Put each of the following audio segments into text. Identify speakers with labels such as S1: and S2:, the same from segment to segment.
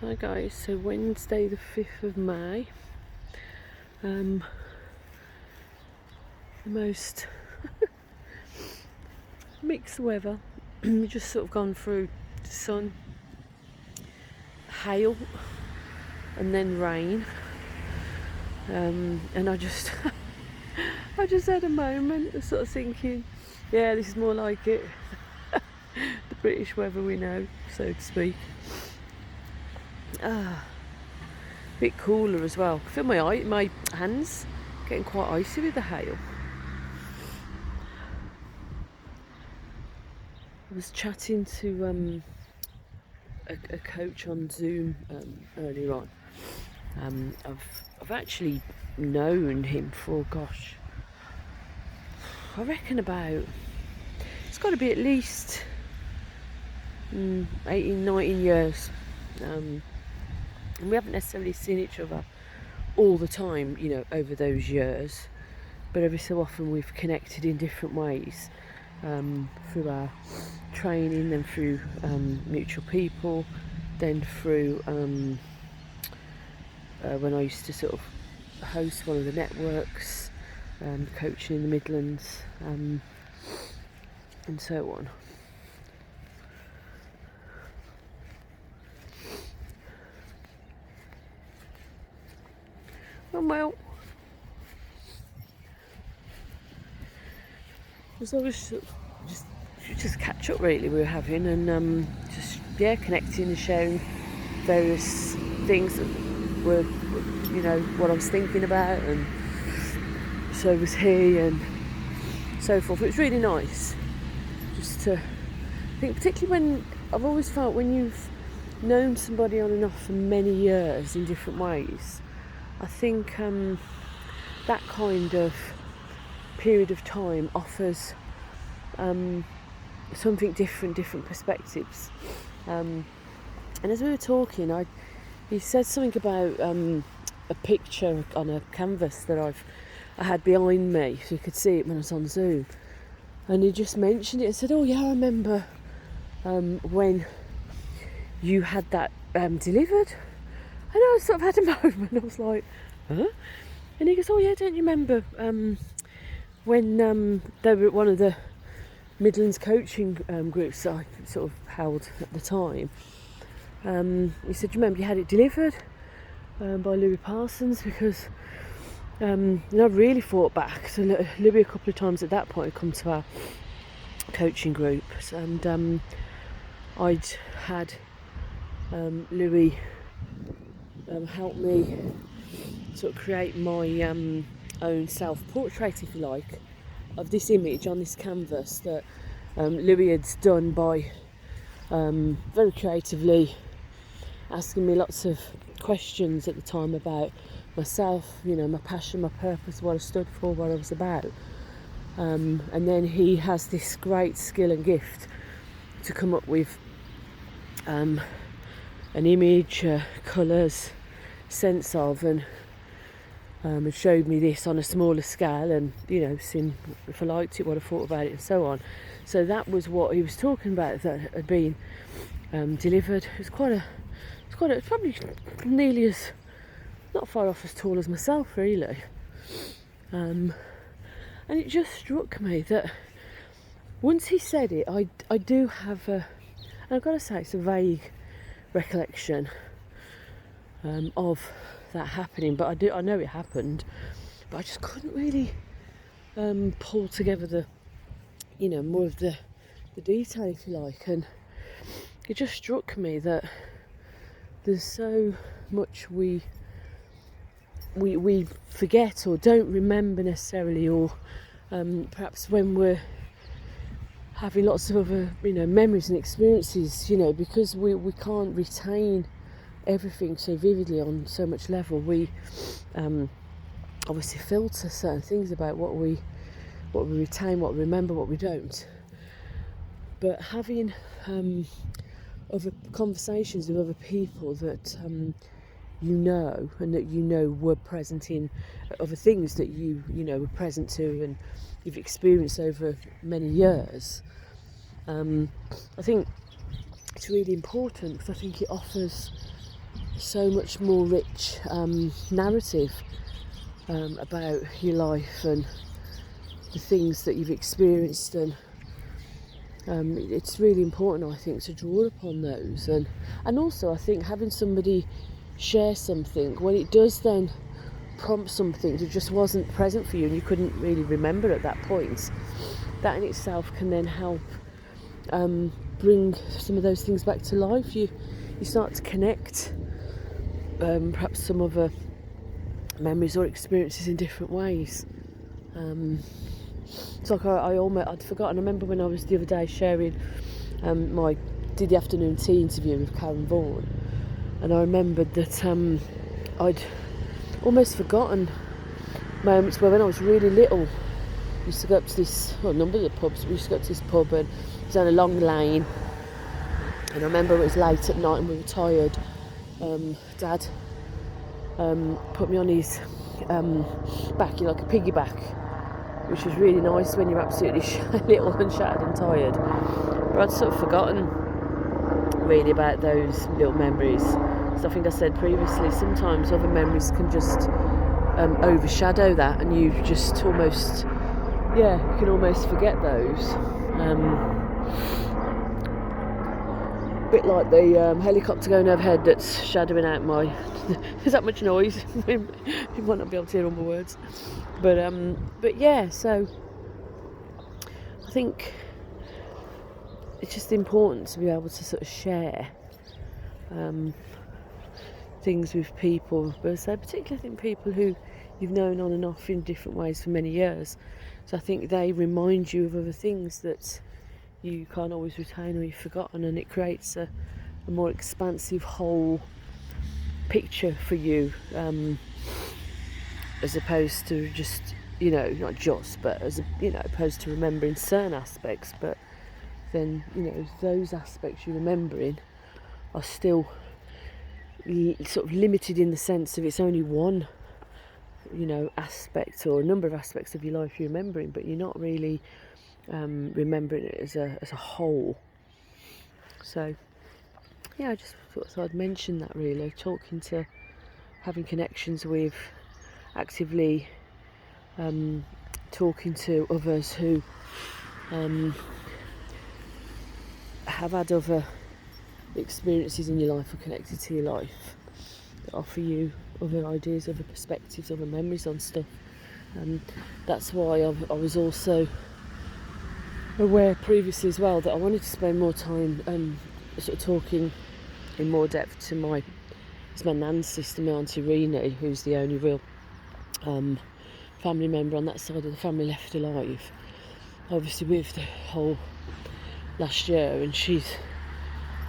S1: Hi guys, so Wednesday the 5th of May, the most mixed weather. We've just sort of gone through sun, hail and then rain, and I just had a moment of sort of thinking, yeah, this is more like it, the British weather we know, so to speak. A bit cooler as well. I feel my hands getting quite icy with the hail. I was chatting to a coach on Zoom earlier on. I've actually known him for, gosh, I reckon it's got to be at least 18, 19 years. And we haven't necessarily seen each other all the time, over those years, but every so often we've connected in different ways, through our training, then through mutual people, then through when I used to sort of host one of the networks, coaching in the Midlands, and so on. And well, as I was just catch up really we were having, and connecting and sharing various things that were, what I was thinking about, and so was he, and so forth. It was really nice just to think, particularly when I've always felt when you've known somebody on and off for many years in different ways, I think that kind of period of time offers something different perspectives. And as we were talking, he said something about a picture on a canvas that I had behind me, so you could see it when I was on Zoom. And he just mentioned it and said, "Oh yeah, I remember when you had that delivered." And I sort of had a moment. I was like, "Huh?" And he goes, "Oh yeah, don't you remember when they were at one of the Midlands coaching groups that I sort of held at the time?" He said, "Do you remember you had it delivered by Louis Parsons?" Because I really thought back. So Louis a couple of times at that point had come to our coaching groups, and I'd had Louis help me sort of create my own self-portrait, if you like, of this image on this canvas that Louis had done by very creatively asking me lots of questions at the time about myself, my passion, my purpose, what I stood for, what I was about. And then he has this great skill and gift to come up with an image, colours, sense of, and it showed me this on a smaller scale, and seen if I liked it, what I thought about it, and so on. So that was what he was talking about, that had been delivered. It's probably nearly as, not far off as tall as myself, really. And it just struck me that once he said it, I do have and I've got to say it's a vague recollection of that happening, but I know it happened, but I just couldn't really pull together the more of the detail, if you like. And it just struck me that there's so much we forget or don't remember necessarily, or perhaps when we're having lots of other memories and experiences, because we can't retain everything so vividly on so much level, we obviously filter certain things about what we retain, what we remember, what we don't. But having other conversations with other people that and that were present in other things that were present to and you've experienced over many years, I think it's really important, because I think it offers so much more rich narrative about your life and the things that you've experienced, and it's really important, I think, to draw upon those, and also I think having somebody share something when it does then prompt something that just wasn't present for you and you couldn't really remember at that point, that in itself can then help bring some of those things back to life. You start to connect perhaps some other memories or experiences in different ways. It's like I'd forgotten. I remember when I was the other day sharing did the afternoon tea interview with Karen Vaughan, and I remembered that I'd almost forgotten moments where when I was really little, we used to go up to this, well, a number of the pubs, we used to go to this pub and it was on a long lane, and I remember it was late at night and we were tired. Dad put me on his back, like a piggyback, which was really nice when you're absolutely little and shattered and tired. But I'd sort of forgotten really about those little memories. So I think I said previously, sometimes other memories can just overshadow that, and you just almost, you can almost forget those. A bit like the helicopter going overhead that's shadowing out my... There's that much noise. You might not be able to hear all my words. But yeah, so I think it's just important to be able to sort of share things with people, but so particularly I think people who you've known on and off in different ways for many years. So I think they remind you of other things that you can't always retain or you've forgotten, and it creates a more expansive whole picture for you, as opposed to just, not just, but opposed to remembering certain aspects, but then, those aspects you're remembering are still sort of limited in the sense of it's only one, aspect or a number of aspects of your life you're remembering, but you're not really remembering it as a whole. So yeah, I just thought I'd mention that, really, having connections with, actively talking to others who have had other experiences in your life or connected to your life that offer you other ideas, other perspectives, other memories on stuff. That's why I was also aware previously as well that I wanted to spend more time sort of talking in more depth to my nan's sister, my Auntie Rena, who's the only real family member on that side of the family left alive, obviously with the whole last year, and she's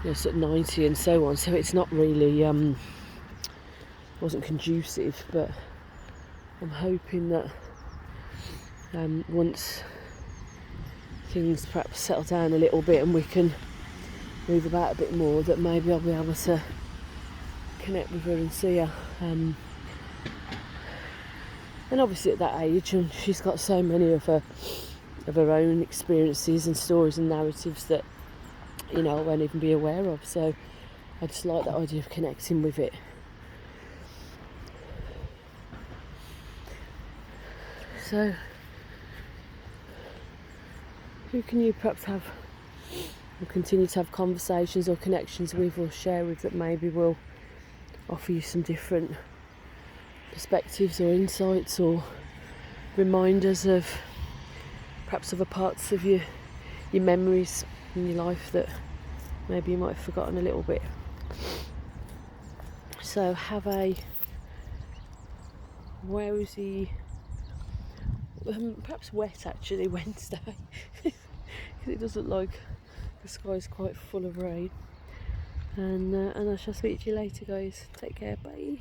S1: sort of 90 and so on, so it's not really wasn't conducive. But I'm hoping that once things perhaps settle down a little bit and we can move about a bit more, that maybe I'll be able to connect with her and see her. And obviously at that age, and she's got so many of her own experiences and stories and narratives that I won't even be aware of. So I just like that idea of connecting with it. So who can you perhaps have or continue to have conversations or connections with or share with that maybe will offer you some different perspectives or insights or reminders of perhaps other parts of your memories in your life that maybe you might have forgotten a little bit. So have a... Where is he? Perhaps wet, actually, Wednesday. Because it does look like the sky's quite full of rain. And I shall speak to you later, guys. Take care, bye.